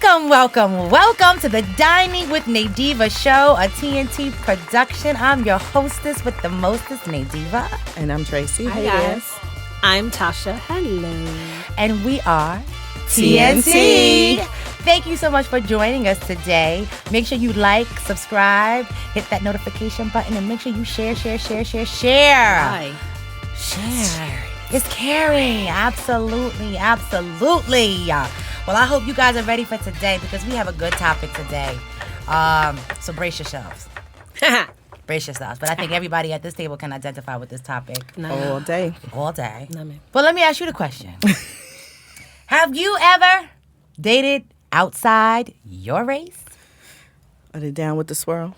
Welcome to the Dining with Nadiva show, a TNT production. I'm your hostess with the mostest, Nadiva. And I'm Tracy. Hi, guys. I'm Tasha. Hello. And we are TNT. Thank you so much for joining us today. Make sure you like, subscribe, hit that notification button, and make sure you share. Hi. Share. It's caring. Absolutely. Well, I hope you guys are ready for today because we have a good topic today. So brace yourselves. Brace yourselves. But I think everybody at this table can identify with this topic. All day. All day. No, ma'am. But let me ask you the question. Have you ever dated outside your race? Are they down with the swirl?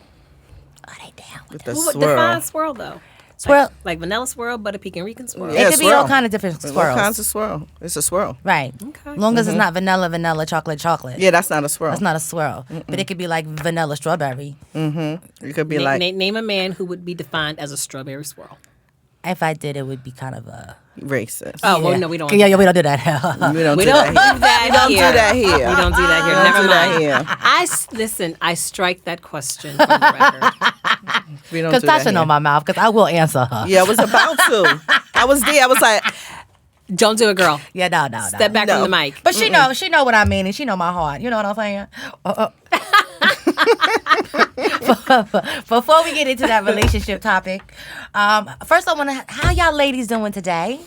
Are they down With the What swirl. defines swirl, though? Swirl. Like vanilla swirl, butter pecan Rican swirl. Yeah, It could be swirl. all kind of different There's swirls. all kinds of swirl. It's a swirl. Right. Okay. Long as it's not vanilla, chocolate. Yeah, that's not a swirl. That's not a swirl. But it could be like vanilla strawberry. It could be like Name a man who would be defined as a strawberry swirl. If I did, it would be kind of a... racist. Oh, well, no, we don't. Yeah, we don't do that. We don't We do don't that do that We don't do here. that here. We don't do that here. Don't Never do that mind. here. Listen, I strike that question from the record. We don't Because do that Tasha here. know my mouth, because I will answer her. Yeah, I was about to. I was there. I was like, Don't do it, girl. Yeah, no. Step back No. from the mic. But she know what I mean, and she know my heart. You know what I'm saying? Before we get into that relationship topic, first I want to, how y'all ladies doing today?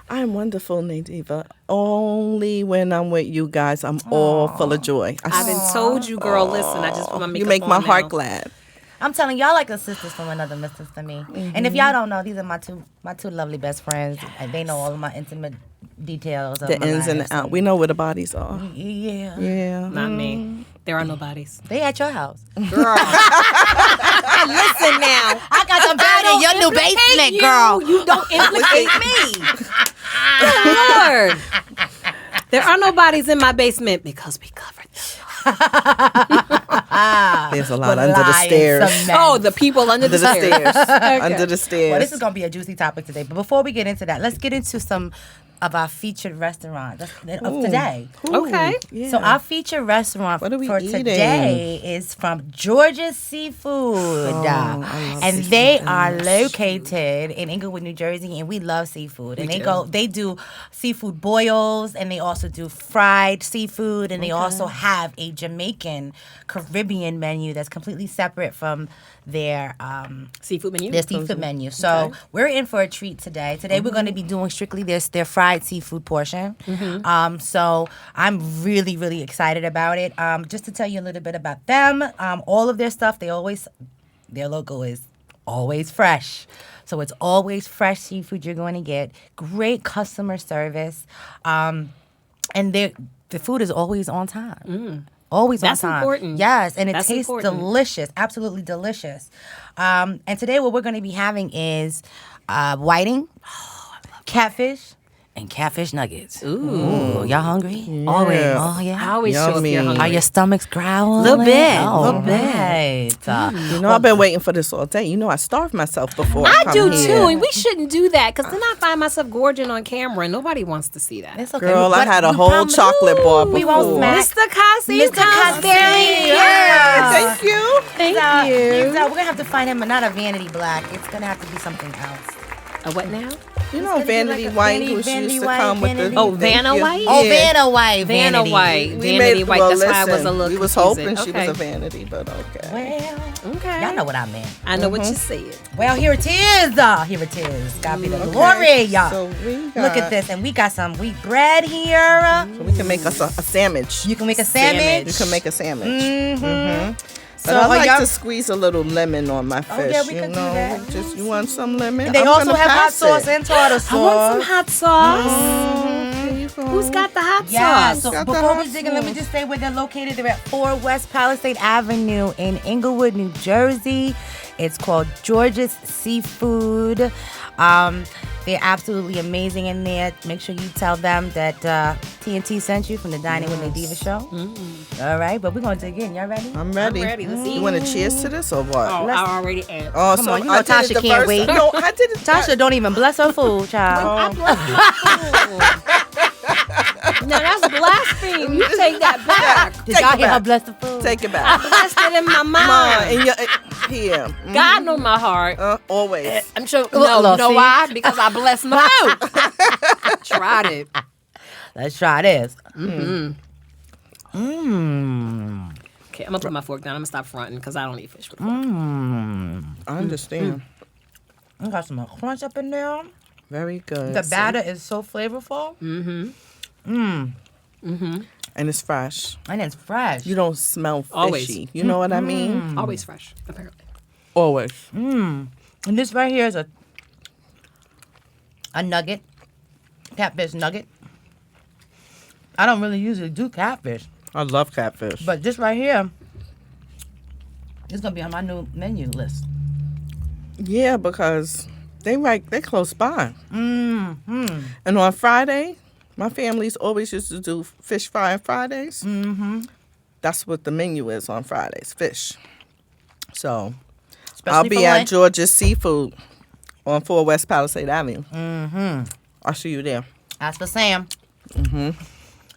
I'm wonderful, Nadiva. Only when I'm with you guys, I'm all full of joy. I've been told you, girl. Listen, I just put my makeup You make my on heart now. glad. I'm telling y'all like the sisters from another mistress to me. And if y'all don't know, these are my two lovely best friends. And they know all of my intimate details of The my ins and life. the outs. We know where the bodies are. Yeah. Yeah. Not me. There are no bodies. They at your house. Girl. Listen now. I got some bad in your new basement, girl. You don't implicate me. Lord. There are no bodies in my basement because we covered them. There's a lot But under the lie and stairs. cement. Oh, the people under Under the the stairs. stairs. Under the stairs. Well, this is going to be a juicy topic today. But before we get into that, let's get into some of our featured restaurants of today. Okay. Yeah. So our featured restaurant What are we for eating? today is from George's Seafood. And they are located in Englewood, New Jersey, and we love seafood. And they do seafood boils, and they also do fried seafood, and they also have a Jamaican Caribbean menu that's completely separate from their Seafood menu. their seafood menu. So we're in for a treat today. Today we're going to be doing strictly their fried seafood portion. So I'm really, really excited about it. Just to tell you a little bit about them, all of their stuff, their logo is always fresh. So it's always fresh seafood you're going to get. Great customer service. And the food is always on time. Always That's on time. important. Yes, and it That's tastes important. delicious, absolutely delicious. And today what we're going to be having is whiting, catfish, and catfish nuggets. Ooh, y'all hungry? Always. Oh, yeah. I always show up Yummy. here Are hungry. your stomachs growling? Little bit, Oh, little bit. right. You know, I've been waiting for this all day. You know, I starved myself before. I come do here. too, and we shouldn't do that because then I find myself gorging on camera, and nobody wants to see that. It's okay. Girl, I But had a we whole promise- chocolate bar before. We won't smack. Mr. Cossie, Mr. Cosby. Yeah. Thank you. Thank So, you. we're going to have to find him not a vanity black. It's going to have to be something else. A what now? You know gonna be Vanity like a White, Vanity- who Vanity used to White, come with the... Vanity- Oh, Vanna White? Oh, Yeah. Vanna White. Vanna Vanity. White. We Vanity made, White. well, That's why I was listen, a little we was confusing. hoping she was Okay. a vanity, but okay. Well, Okay. y'all know what I meant. I know what you said. Well, here it is. Here it is. God be the Okay, glory, y'all. So we got, Look at this. And we got some wheat bread here. So we can make us a sandwich. You can make a sandwich. You can make a sandwich. Mm-hmm. But I like to squeeze a little lemon on my fish. yeah, we you can do know, that. Just you want some lemon? And they I'm also gonna have hot pass sauce it. and tartar sauce. I want some hot sauce. There you go. Who's got the hot Yeah, sauce? so Got the before hot we dig in, let me sauce. just say where they're located. They're at 4 West Palisades Avenue in Englewood, New Jersey. It's called George's Seafood. They're absolutely amazing in there. Make sure you tell them that TNT sent you from the Dining with Nadiva show. All right, but we're going to dig in. Y'all ready? I'm ready. Let's eat. You want to cheers to this or what? Oh, I already am. Oh, Come so on, you know I did Tasha it the can't first wait. No, I did it. Tasha don't even bless her food, child. Now that's blasphemy. You take that back. Did y'all hear her bless the food? Take it back. Blessed it in my Come on, mind. in your here. God know my heart. Always. I'm sure. Look, No, you know see? why? Because I bless my food. Tried it. Let's try this. Okay, I'm gonna put my fork down. I'm gonna stop fronting because I don't eat fish before. I understand. I got some crunch up in there. Very good. The batter is so flavorful. And it's fresh. And it's fresh. You don't smell fishy. Always. You know what I mean? Always fresh, apparently. Always. And this right here is a nugget. Catfish nugget. I don't really usually do catfish. I love catfish. But this right here is going to be on my new menu list. Yeah, because they close by. And on Friday, my family's always used to do fish fry on Fridays. That's what the menu is on Fridays, fish. So Especially I'll for be at lunch. George's Seafood on 4 West Palisade Avenue. I'll see you there. As for Sam.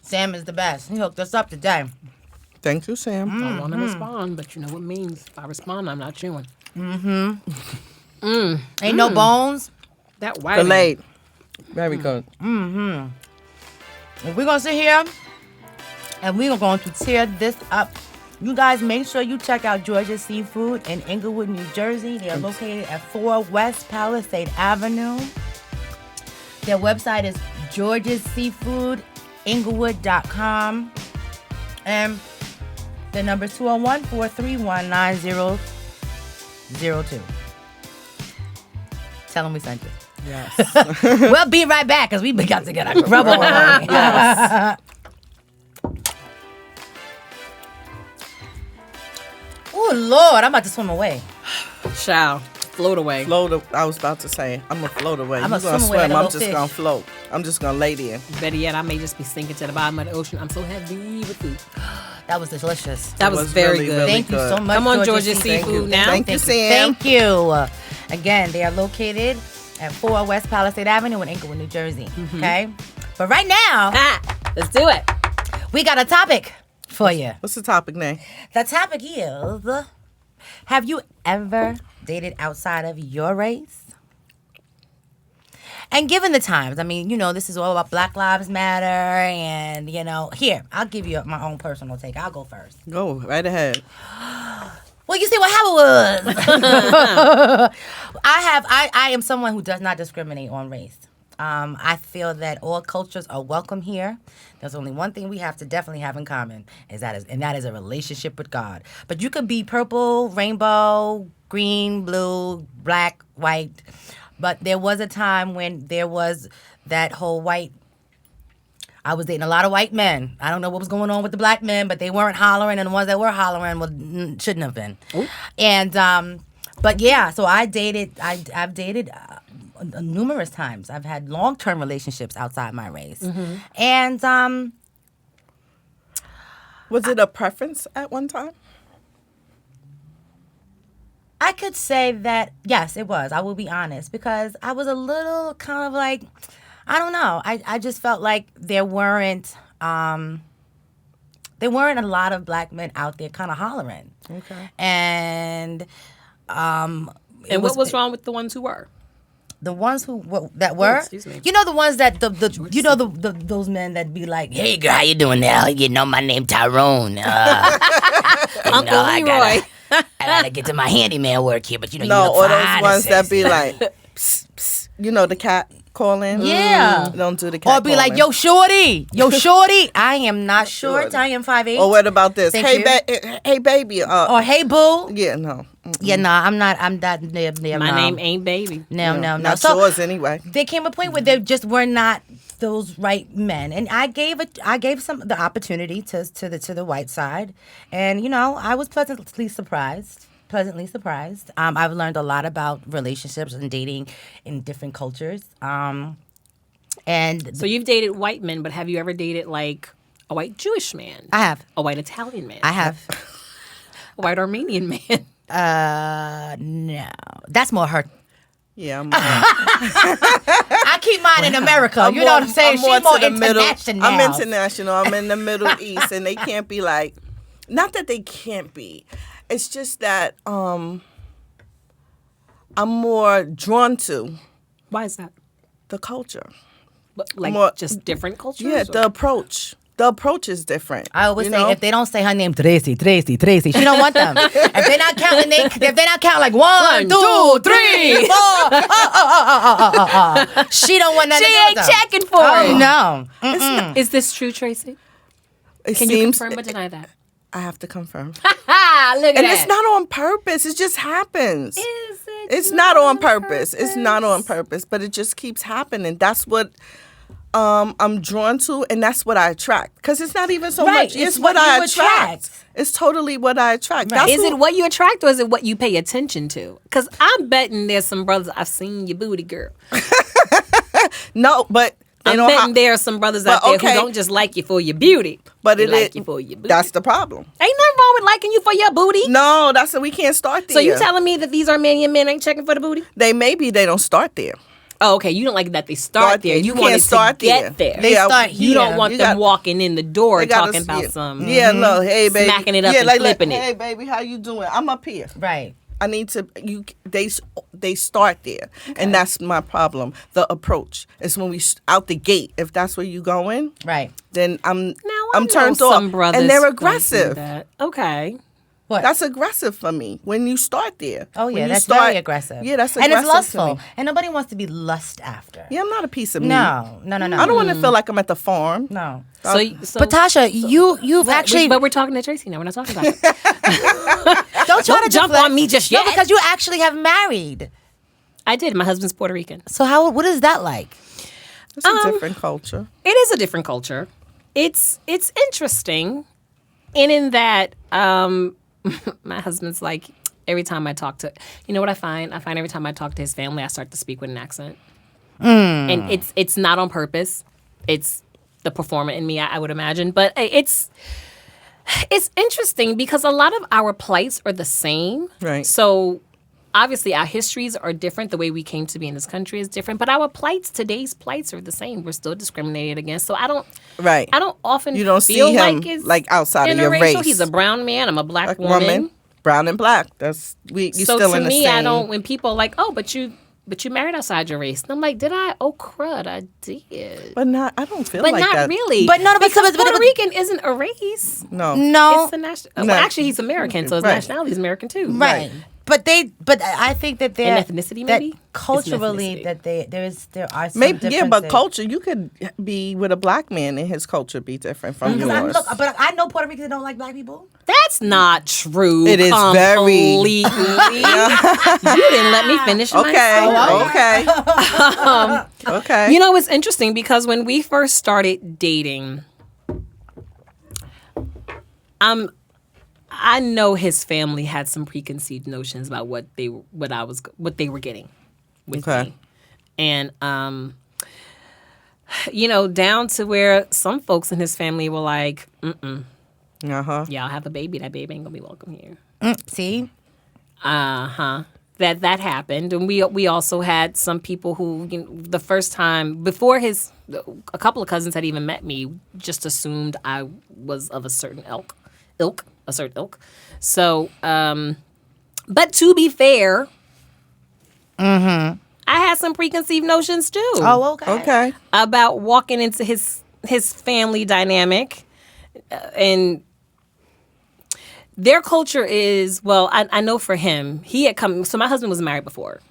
Sam is the best. He hooked us up today. Thank you, Sam. I don't want to respond, but you know what it means. If I respond, I'm not chewing. Ain't no bones. That white. Delayed. Very good. We're going to sit here and we're going to tear this up. You guys make sure you check out George's Seafood in Englewood, New Jersey. They are located at 4 West Palisade Avenue. Their website is georgesseafoodenglewood.com. And the number is 201-431-9002. Tell them we sent you. Yes. We'll be right back because we got to get our grub on. Yes. Oh, Lord, I'm about to swim away. Child, float away. I was about to say, I'm going to float away. I'ma You're going to swim away like swim. a I'm little just fish. going to float. I'm just going to lay there. Better yet, I may just be sinking to the bottom of the ocean. I'm so heavy with food. That was delicious. That was very really, good. really Thank you so much. Come on, George's Seafood. Seafood now. Thank you, Sam. Thank you. Again, they are located at 4 West Palisade Avenue in Englewood, New Jersey. Okay? But right now, Let's do it. we got a topic for you. What's the topic, Nay? The topic is, have you ever dated outside of your race? And given the times, I mean, you know, this is all about Black Lives Matter and, you know, here, I'll give you my own personal take. I'll go first. Go right ahead. Well, you see how it was. I am someone who does not discriminate on race. I feel that all cultures are welcome here. There's only one thing we have to definitely have in common, and that is a relationship with God. But you could be purple, rainbow, green, blue, black, white. But there was a time when there was that whole white. I was dating a lot of white men. I don't know what was going on with the black men, but they weren't hollering, and the ones that were hollering shouldn't have been. Ooh. And but yeah, so I've dated numerous times. I've had long-term relationships outside my race, and Was it a preference at one time? I could say that yes, it was. I will be honest, because I was a little kind of like, I don't know. I just felt like there weren't a lot of black men out there kind of hollering. Okay. And What was wrong with the ones who were? the ones that were, excuse me. you know, the ones that those men that be like, "Hey girl, how you doing now? You know, my name Tyrone. Uncle Leroy. I gotta get to my handyman work here, but you know, No, you look or fine those and ones that be sexy." like, psst, psst, you know, the cat calling. Yeah. Don't do the cat Or be like, calling. yo, shorty. I am not short. I am 5'8". Or what about this? Thank Hey, you. hey, baby. Or hey, boo. Yeah, no. Yeah, no, I'm not. I'm that. My name ain't Baby. No. Not So yours anyway. there came a point where there just were not those right men, and I gave the opportunity to the white side, and you know, I was pleasantly surprised. pleasantly surprised. I've learned a lot about relationships and dating in different cultures. And So you've dated white men, but have you ever dated like a white Jewish man? I have. A white Italian man? I have. A white Armenian man? No. That's more her. Yeah, I keep mine in America. You know what I'm saying? She's more international. I'm international. I'm in the Middle East, and they can't be like. Not that they can't be. It's just that I'm more drawn to Why is that? the culture. But, like More- just different cultures? Yeah, or- the approach. The approach is different. I always you say know? if they don't say her name Tracy, she don't want them. If they're not counting, if they're not counting like 1, 2, 3, 4, she don't want nothing She to do ain't with them. checking for Oh it. no. Is this true, Tracy? It Can you seems confirm or deny that? I have to confirm. Ha! Look at And that. it's not on purpose. It just happens. Is it It's not on purpose. It's not on purpose, but it just keeps happening. That's what I'm drawn to, and that's what I attract. Because it's not even so Right, much. it's It's what what I you attract. It's totally what I attract. Right. That's Is it what you attract or is it what you pay attention to? Because I'm betting there's some brothers, I've seen your booty, girl. No, but they I'm don't betting have, there are some brothers But out there okay. who don't just like you for your beauty. but they it like is. you for your booty. That's the problem. Ain't nothing wrong with liking you for your booty. No, that's we can't start there. So you telling me that these Armenian men ain't checking for the booty? they don't start there. Oh, okay. You don't like that they start there. You can't want it start to get there. They start You don't here. want You them got- walking in the door They gotta talking about see it. some. Yeah, look, hey baby, Smacking it up yeah, and like, flipping it. Hey baby, how you doing? I'm up here. Right. I need to. They start there, and that's my problem. The approach is when we out the gate. If that's where you going, Right. then I'm Now, I I'm know turned some off, brothers and they're don't do aggressive. that. Okay. What? That's aggressive for me when you start there. Oh When yeah, you that's start- very aggressive. Yeah, that's and aggressive it's to lustful, me. and nobody wants to be lust after. Yeah, I'm not a piece of meat. No. I don't want to feel like I'm at the farm. No. So But Tasha, you've actually but we're talking to Tracy now. We're not talking about it. don't try Don't to jump deflect. on me just No, yet. because you actually have married. I did. My husband's Puerto Rican. So what is that like? It's a different culture. It is a different culture. It's interesting, and in that my husband's like every time I talk to, you know what I find? I find every time I talk to his family, I start to speak with an accent, and it's not on purpose. It's the performer in me, I would imagine, but it's interesting because a lot of our plights are the same. Right. So obviously our histories are different. The way we came to be in this country is different, but our plights, today's plights, are the same. We're still discriminated against. So I don't often You don't see feel him, like it's like, outside of your interracial. race. He's a brown man. I'm a black Woman, woman. brown and black. That's you So still to in the me, same. I don't. When people are like, oh, but you married outside your race, and I'm like, did I? Oh crud, I did. But not. I don't feel But like not that. really. But no, because but- Puerto Rican isn't a race. No. No. It's a national. No. Well, actually, he's American, so his Right. nationality is American too. Right. But I think that they're And ethnicity, that maybe? culturally It's that there are some Maybe yeah, but differences. culture. You could be with a black man and his culture be different from yours. But I know Puerto Ricans that don't like black people. That's not true. It is very- completely. You didn't let me finish my Okay. story. Okay. You know, it's interesting because when we first started dating, I know his family had some preconceived notions about what they were getting with Okay. me, and you know, down to where some folks in his family were like, Uh-huh. "Y'all have a baby. That baby ain't gonna be welcome here." See, That happened, and we also had some people who, you know, the first time before a couple of cousins had even met me, just assumed I was of a certain ilk. So, but to be fair, I had some preconceived notions too. oh okay, Okay. About walking into his family dynamic, and their culture is, well, I know for him, he had come, so my husband was married before,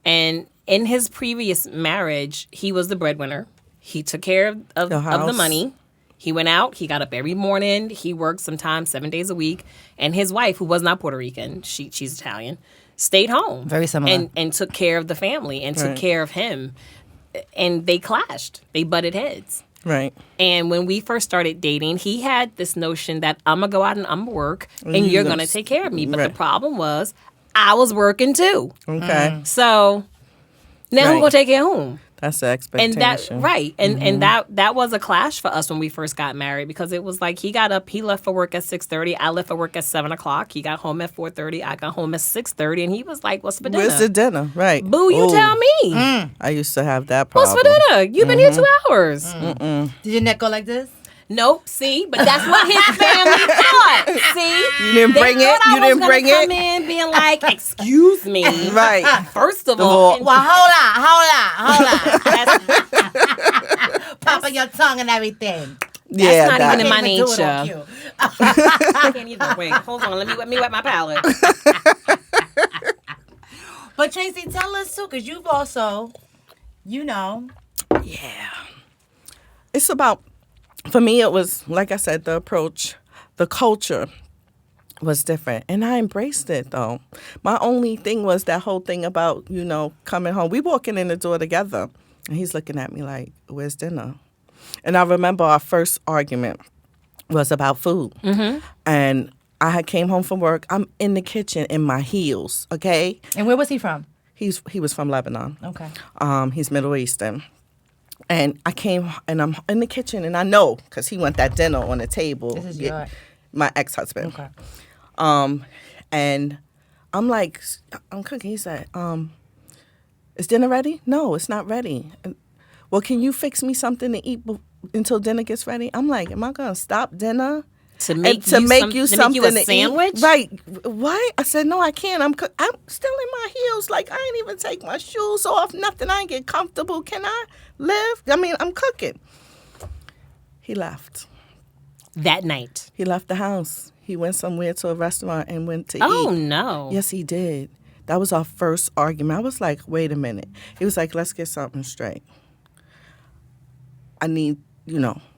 and in his previous marriage, he was the breadwinner. He took care of the house. money. He went out, he got up every morning, he worked sometimes 7 days a week, and his wife, who was not Puerto Rican, she's Italian, stayed home. Very similar. And took care of the family and took Right. care of him. And they clashed. They butted heads. Right. And when we first started dating, he had this notion that I'm going to go out and I'm going to work and you're going to take care of me. But the Right. problem was I was working too. Okay. So now who's Right. gonna take it home? That's the And expectation. that right, and that was a clash for us when we first got married because it was like he got up, he left for work at 6:30, I left for work at 7:00. He got home at 4:30, I got home at 6:30, and he was like, "What's for dinner?" Where's the dinner? Right. Boo, you Ooh, tell me. I used to have that What's problem. for dinner? You've been here 2 hours. Did your neck go like this? Nope. See, but that's what his family thought. See, You didn't bring it? You didn't bring Come it? in being like, "Excuse me." Right. First of Well, all, Well, hold on. that's, Popping your tongue and everything. Yeah, not that. even in my Can't even do it on nature. cue. I can't either. Wait, hold on. Let me wet my palate. But Tracy, tell us too, because you've also, It's about, for me, it was, like I said, the approach, the culture was different. And I embraced it, though. My only thing was that whole thing about, coming home. We walking in the door together. And he's looking at me like, where's dinner? And I remember our first argument was about food. Mm-hmm. And I had came home from work. I'm in the kitchen in my heels, okay? And where was he from? He was from Lebanon. Okay. He's Middle Eastern. And I came and I'm in the kitchen and I know because he want that dinner on the table. This is my ex-husband. Okay. And I'm like, I'm cooking. He said, is dinner ready? No, it's not ready. Well, can you fix me something to eat until dinner gets ready? I'm like, am I going to stop dinner? To make you something a to sandwich? eat? Right. What? I said, no, I can't. I'm still in my heels. Like, I ain't even take my shoes off, nothing. I ain't get comfortable. Can I live? I mean, I'm cooking. He left. That night. He left the house. He went somewhere to a restaurant and went to eat. Oh, no. Yes, he did. That was our first argument. I was like, wait a minute. He was like, let's get something straight. I need,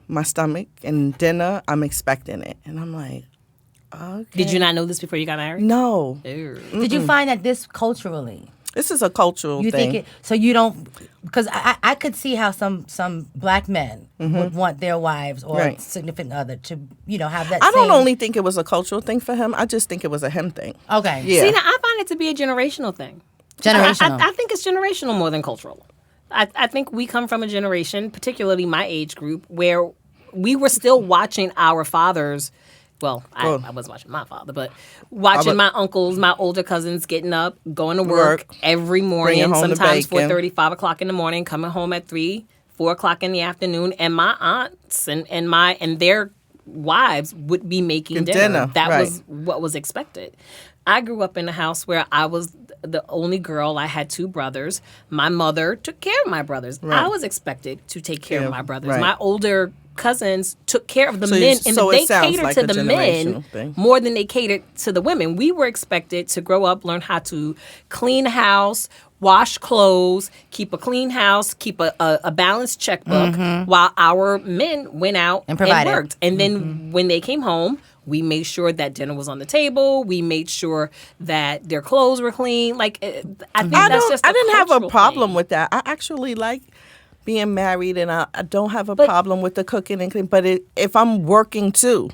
my stomach and dinner, I'm expecting it. And I'm like, okay. Did you not know this before you got married? No. Ew. Did you find that this culturally, This is a cultural you thing. think it, so you don't, because I could see how some black men would want their wives or Right. significant other to, have that I don't same- only think it was a cultural thing for him. I just think it was a him thing. Okay. Yeah. See, now I find it to be a generational thing. Generational. I think it's generational more than cultural. I think we come from a generation, particularly my age group, where we were still watching our fathers. Well, I wasn't watching my father, but watching my uncles, my older cousins getting up, going to work every morning, Bringing home the sometimes bacon. 4:30, 5 o'clock in the morning, coming home at 3, 4 o'clock in the afternoon, and my aunts and their wives would be making dinner. That right. was what was expected. I grew up in a house where I was the only girl. I had 2 brothers. My mother took care of my brothers. Right. I was expected to take care of my brothers. right. My older cousins took care of the So you- men, and so it they sounds catered like to a the men generational thing. more than they catered to the women. We were expected to grow up, learn how to clean a house, wash clothes, keep a clean house, keep a balanced checkbook, while our men went out And provided. worked. And then when they came home, we made sure that dinner was on the table. We made sure that their clothes were clean. Like, I think that's just I didn't have a cultural problem thing. with that. I actually like being married, and I don't have a problem with the cooking and cleaning. But if I'm working too,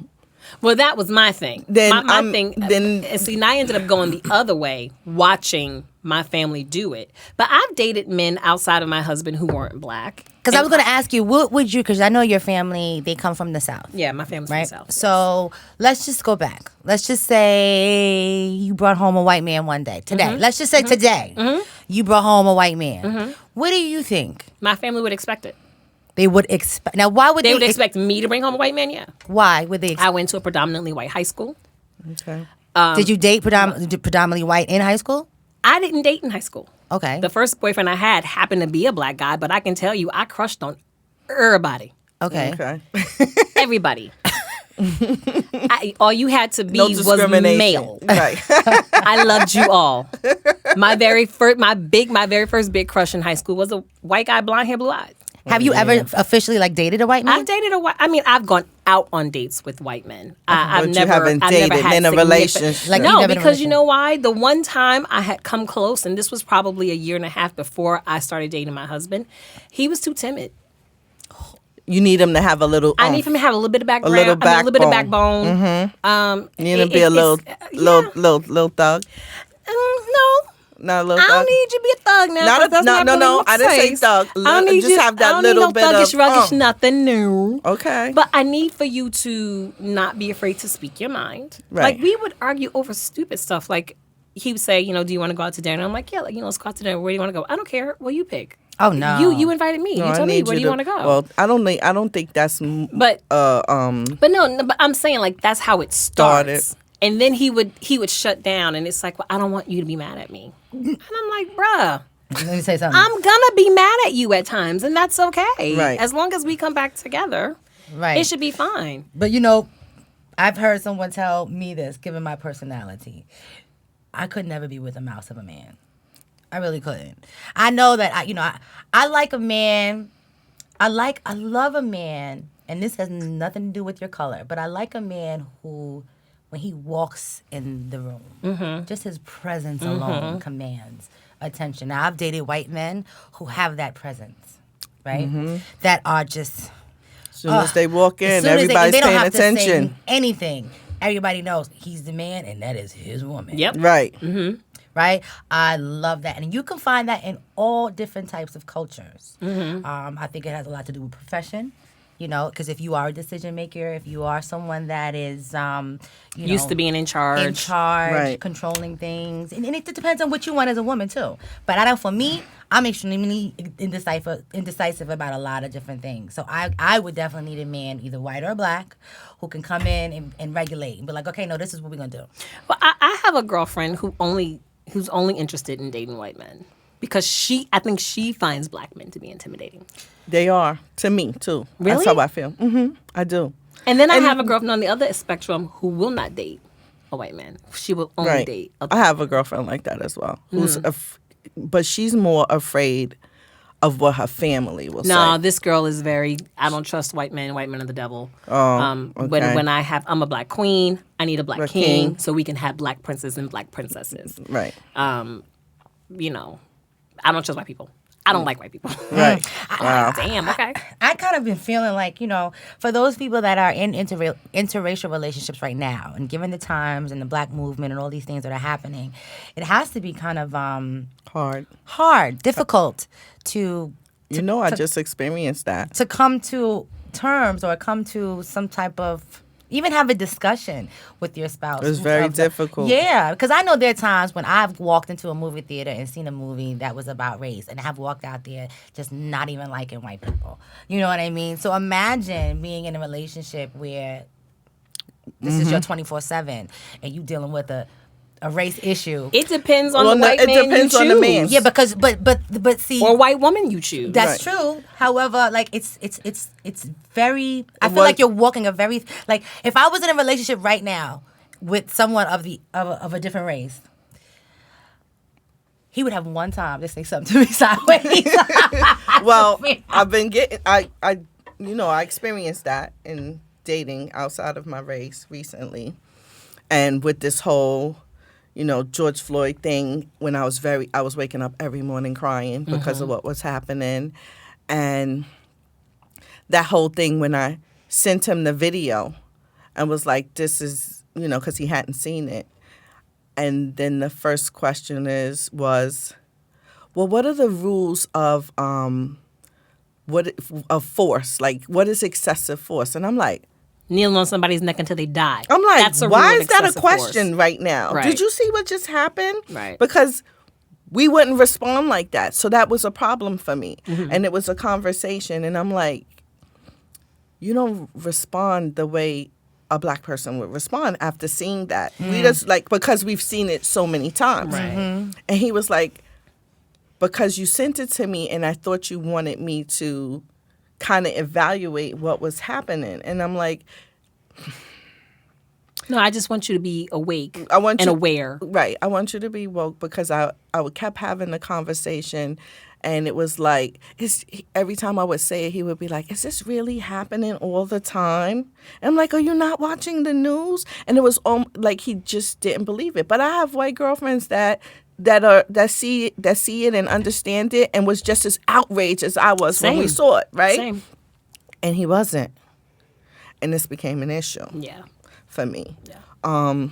Well, that was my thing. Then my I'm- thing. then- And see, and I ended up going the other way, watching my family do it. But I've dated men outside of my husband who weren't black. Because I was going to ask you, what would you, because I know your family, they come from the South. Yeah, my family's Right? from the South. So let's just go back. Let's just say you brought home a white man one day. Today. Mm-hmm. Let's just say today. You brought home a white man. What do you think My family would expect it. they would expect? Now, why would They they, would expect me to bring home a white man. Yeah, Why would they expect? I went to a predominantly white high school. okay. Did you date predominantly white in high school? I didn't date in high school. Okay. The first boyfriend I had happened to be a black guy, but I can tell you, I crushed on everybody, Okay. Okay. everybody. All you had to be No was discrimination. male. Right. I loved you all. My very first big crush in high school was a white guy, blonde hair, blue eyes. Have you ever officially dated a white man? I've dated a white. I mean, I've gone out on dates with white men. I've But you never, haven't I've dated never had in a significant- relationship. Like, you've no, never been in a because you know why? The one time I had come close, and this was probably a year and a half before I started dating my husband. He was too timid. You need him to have a little. I need him to have a little bit of background, little a little bit of backbone. backbone. You need to be a little thug. No. Not a little I thug? don't need you to be a thug now. Not 'cause a- that's no, not no, really no, my I didn't say taste. thug. I don't need Just you, have that I don't little need bit no thuggish, of, ruggish, nothing new. Okay. But I need for you to not be afraid to speak your mind. Right. Like, we would argue over stupid stuff. Like, he would say, do you want to go out to dinner? I'm like, yeah, let's go out to dinner. Where do you want to go? I don't care. Well, you pick. Oh, no. You invited me. No, you I told me need where do you want to go. Well, I don't think that's. But but I'm saying, like, that's how it starts. And then he would shut down, and it's like, well, I don't want you to be mad at me. And I'm like, bruh, Let me say something. I'm gonna be mad at you at times, and that's okay. Right. As long as we come back together, Right. it should be fine. But I've heard someone tell me this, given my personality. I could never be with a mouse of a man. I really couldn't. I know that I like a man. I love a man, and this has nothing to do with your color, but I like a man who, when he walks in the room, just his presence alone commands attention. Now, I've dated white men who have that presence, right? That are just... As soon as they walk in, they everybody's don't paying have to say attention. anything. Everybody knows he's the man, and that is his woman. Yep. Right. Right? I love that. And you can find that in all different types of cultures. I think it has a lot to do with profession, because if you are a decision maker, if you are someone that is, Used to being in charge. Right. controlling things. And it depends on what you want as a woman, too. But for me, I'm extremely indecisive about a lot of different things. So I would definitely need a man, either white or black, who can come in and regulate and be like, okay, no, this is what we're going to do. Well, I have a girlfriend who's only interested in dating white men because I think she finds black men to be intimidating. They are, to me, too. Really? That's how I feel. I do. And then I have a girlfriend on the other spectrum who will not date a white man. She will only date a I have a girlfriend like that as well. But she's more afraid of what her family will say. No, this girl is very. I don't trust white men. White men are the devil. Okay. When I'm a black queen, I need a black king, king. so we can have black princes and black princesses. Right. I don't trust white people. I don't like white people. Right. Wow. Damn. Okay. I kind of been feeling like, for those people that are in interracial relationships right now, and given the times and the black movement and all these things that are happening, it has to be kind of hard, difficult to I just experienced that. to come to terms or come to some type of, even have a discussion with your spouse. It was very difficult. Yeah, because I know there are times when I've walked into a movie theater and seen a movie that was about race, and I've walked out there just not even liking white people. You know what I mean? So imagine being in a relationship where this is your 24/7, and you dealing with a race issue. It depends on the white man it depends you on choose. the man. Yeah, because but see, Or white woman you choose. that's Right. true. However, like it's very. I feel like you're walking a very, like, if I was in a relationship right now with someone of a different race, he would have one time to say something to me sideways. Well, I've been getting I experienced that in dating outside of my race recently, and with this whole George Floyd thing, when I was waking up every morning crying because of what was happening, and that whole thing when I sent him the video and was like, this is because he hadn't seen it, and then the first question was, well, what are the rules of force? Like, what is excessive force? And I'm like, kneeling on somebody's neck until they die. I'm like, That's a why rule of is that a excessive question force. right now? Right. Did you see what just happened? Right. Because we wouldn't respond like that. So that was a problem for me. And it was a conversation. And I'm like, you don't respond the way a black person would respond after seeing that. We just because we've seen it so many times. Right. And he was like, because you sent it to me and I thought you wanted me to kind of evaluate what was happening. And I'm like, No, I just want you to be awake and aware. Right. I want you to be woke, because I kept having the conversation, and it was like, every time I would say it, he would be like, is this really happening all the time? And I'm like, are you not watching the news? And it was like he just didn't believe it. But I have white girlfriends that see it and understand it, and was just as outraged as I was when we saw it, right? Same. And he wasn't. And this became an issue Yeah. for me. Yeah.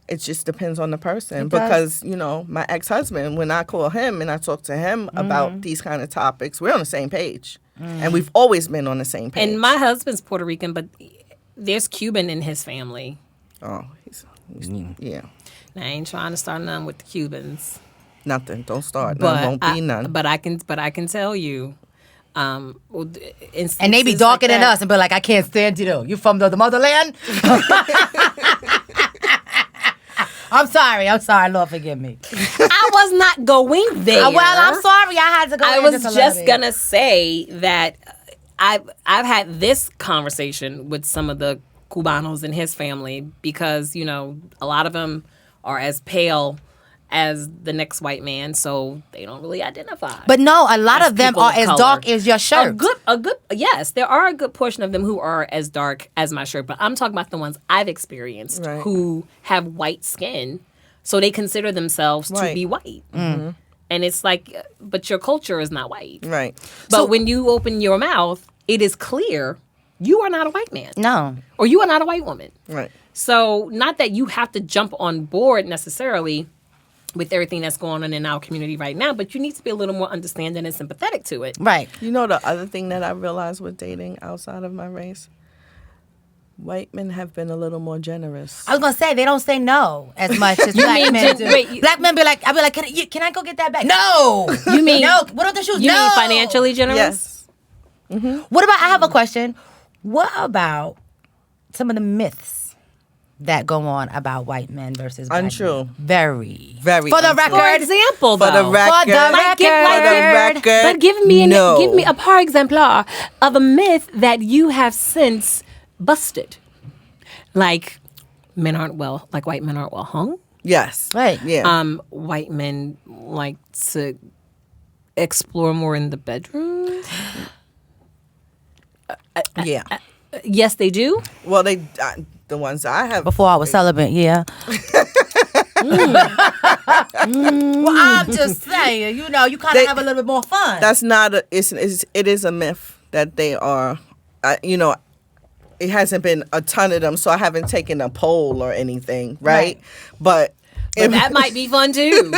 It just depends on the person It does. because, you know, my ex-husband, when I call him and I talk to him about these kind of topics, we're on the same page. And we've always been on the same page. And my husband's Puerto Rican, but there's Cuban in his family. Oh, yeah. I ain't trying to start none with the Cubans. Nothing. Don't start. But None. Won't be none. But I can tell you, And they be darker than us and be like, I can't stand you though. You from the motherland? I'm sorry, Lord forgive me. I was not going there. Well, I'm sorry, I had to go. I there was just just gonna say that I've had this conversation with some of the Cubanos in his family because, you know, a lot of them are as pale as the next white man, so they don't really identify. But no, a lot of them people are of as color. dark as your shirt. Yes, there are a good portion of them who are as dark as my shirt, but I'm talking about the ones I've experienced who have white skin, so they consider themselves to be white. Mm-hmm. And it's like, but your culture is not white. Right. But when you open your mouth, it is clear you are not a white man. No. Or you are not a white woman. Right. So not that you have to jump on board necessarily with everything that's going on in our community right now, but you need to be a little more understanding and sympathetic to it. Right. You know the other thing that I realized with dating outside of my race? White men have been a little more generous. I was gonna say they don't say no as much as black men do. Black men be like, I'll be like, can I go get that back? No. You mean no? What are the shoes? You no. mean financially generous? Yes. Mm-hmm. What about? I have a question. What about some of the myths that go on about white men versus black untrue? Men? Very. For the untrue. record. For example, For the though. record. But give me no. give me a par exemplar of a myth that you have since busted. Like white men aren't well hung. Yes. Right. Yeah. White men like to explore more in the bedroom. Yeah. Yes, they do. Well, the ones I have. Before I was celibate, yeah. Well, I'm just saying, you know, you kind of have a little bit more fun. That's not a. It is a myth that they are. You know, it hasn't been a ton of them, so I haven't taken a poll or anything, right? But that might be fun too.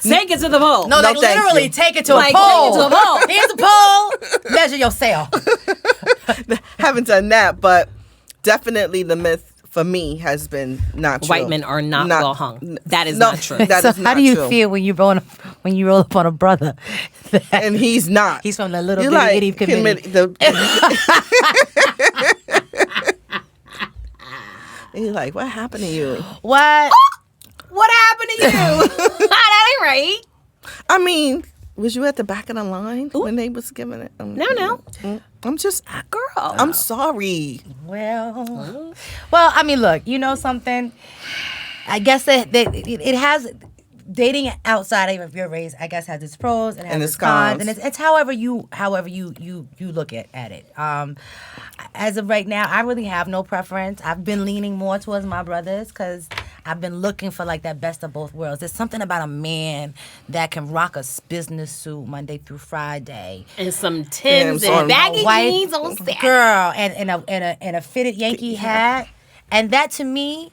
Take it to the poll. No, like literally take it to a poll. Take it to a poll. Here's a poll. Measure yourself. Haven't done that, but definitely the myth for me has been not true. White men are not well hung. That is not true. That So is not how do you true. feel when you roll up on a brother? And he's not. He's from the little bitty itty committee. He's like, what happened to you? What? What happened to you? That ain't right. I mean, was you at the back of the line when they was giving it? No. I'm just, Girl. I'm sorry. Well, I mean, look, you know something? I guess that it has, dating outside of your race, I guess, has its pros and has its cons. And it's however you look at it. As of right now, I really have no preference. I've been leaning more towards my brothers because I've been looking for like that best of both worlds. There's something about a man that can rock a business suit Monday through Friday And some Timbs and baggy jeans on Saturday. Girl, and a fitted Yankee hat. And that to me,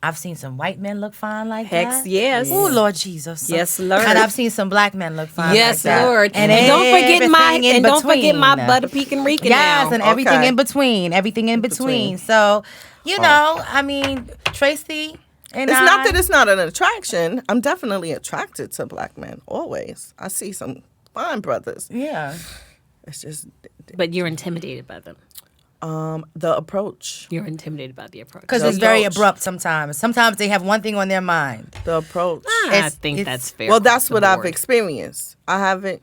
I've seen some white men look fine like that. Heck, yes. Oh, Lord Jesus. Yes, Lord. And I've seen some black men look fine Yes, like that. Lord. And don't forget my butter pecan Rican Yes, now. and everything in between. Everything in between. So, you know, I mean, Tracy and It's not that it's not an attraction. I'm definitely attracted to black men, always. I see some fine brothers. Yeah. It's just... But you're intimidated by them. The approach. You're intimidated by the approach. Because it's very abrupt sometimes. Sometimes they have one thing on their mind. The approach. I think that's fair. Well, that's what I've experienced. I haven't,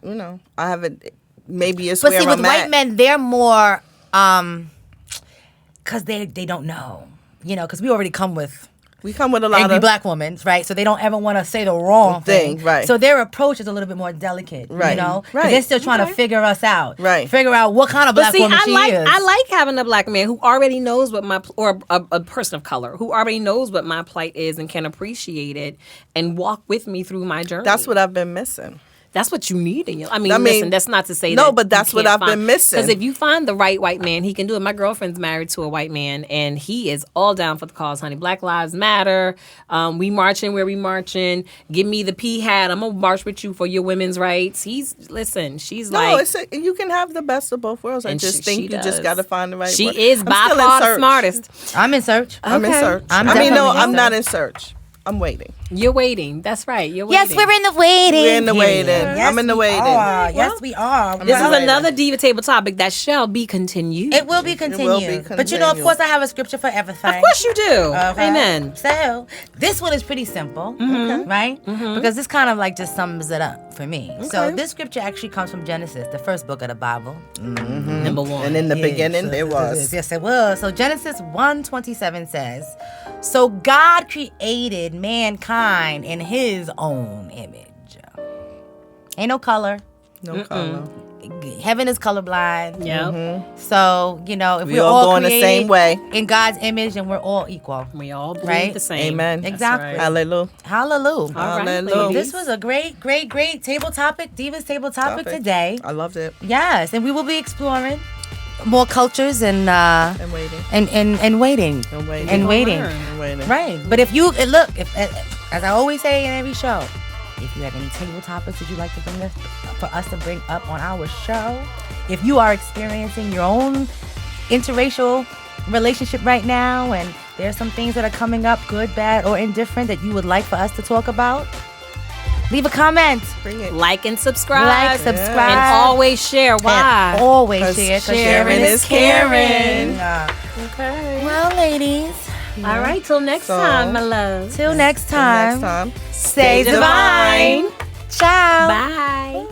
maybe it's But where see, I'm with at. white men, they're more, because they don't know. You know, because we already come with We come with a lot angry of... black women, right? So they don't ever want to say the wrong thing. Right. So their approach is a little bit more delicate, Right. you know? 'Cause Right. they're still trying to figure us out. Right. Figure out what kind of black woman she is. I like having a black man who already knows what or a person of color who already knows what my plight is and can appreciate it and walk with me through my journey. That's what I've been missing. that's what you need in your. I mean, listen, that's not to say no, that but that's what I've been missing. Because if you find the right white man, he can do it. My girlfriend's married to a white man, and he is all down for the cause, honey. Black Lives Matter. We marching where we marching. Give me the P hat. I'm gonna march with you for your women's rights. She's you can have the best of both worlds. I just think you just got to find the right. She word. is by far the smartest. I'm in search. I'm in search. I'm not in search. I'm waiting. You're waiting. That's right. You're waiting. Yes, we're in the waiting. We're in the waiting. Yes, I'm in the waiting. Yes, we are. This is another Diva Table topic that shall be continued. It will be continued. But you know, of course, I have a scripture for everything. Of course you do. Okay. Amen. So this one is pretty simple, right? Because this kind of like just sums it up for me. Okay. So this scripture actually comes from Genesis, the first book of the Bible. Number 1. And in the beginning, there was. Yes, it was. So Genesis 1:27 says, "So God created mankind in His own image." Ain't no color. No color. Heaven is colorblind. Yeah. So, you know, if we we're all going created the same way in God's image, and we're all equal. We all believe the same. Amen. Exactly. Right. Hallelujah. Hallelujah. All right, Hallelujah. ladies. This was a great table topic, Diva's table topic today. I loved it. Yes, and we will be exploring more cultures and waiting. And waiting. And waiting. And waiting. And waiting. Right. But if you look, if as I always say in every show, if you have any table topics that you'd like to for us to bring up on our show, if you are experiencing your own interracial relationship right now, and there's some things that are coming up, good, bad, or indifferent, that you would like for us to talk about, leave a comment. Bring it. Like and subscribe. Like, subscribe. And always share. Why? And always share. 'Cause sharing is caring. Okay. Well, ladies. All right. Till next time, my love. Till next time. Next time. Stay divine. Ciao. Bye.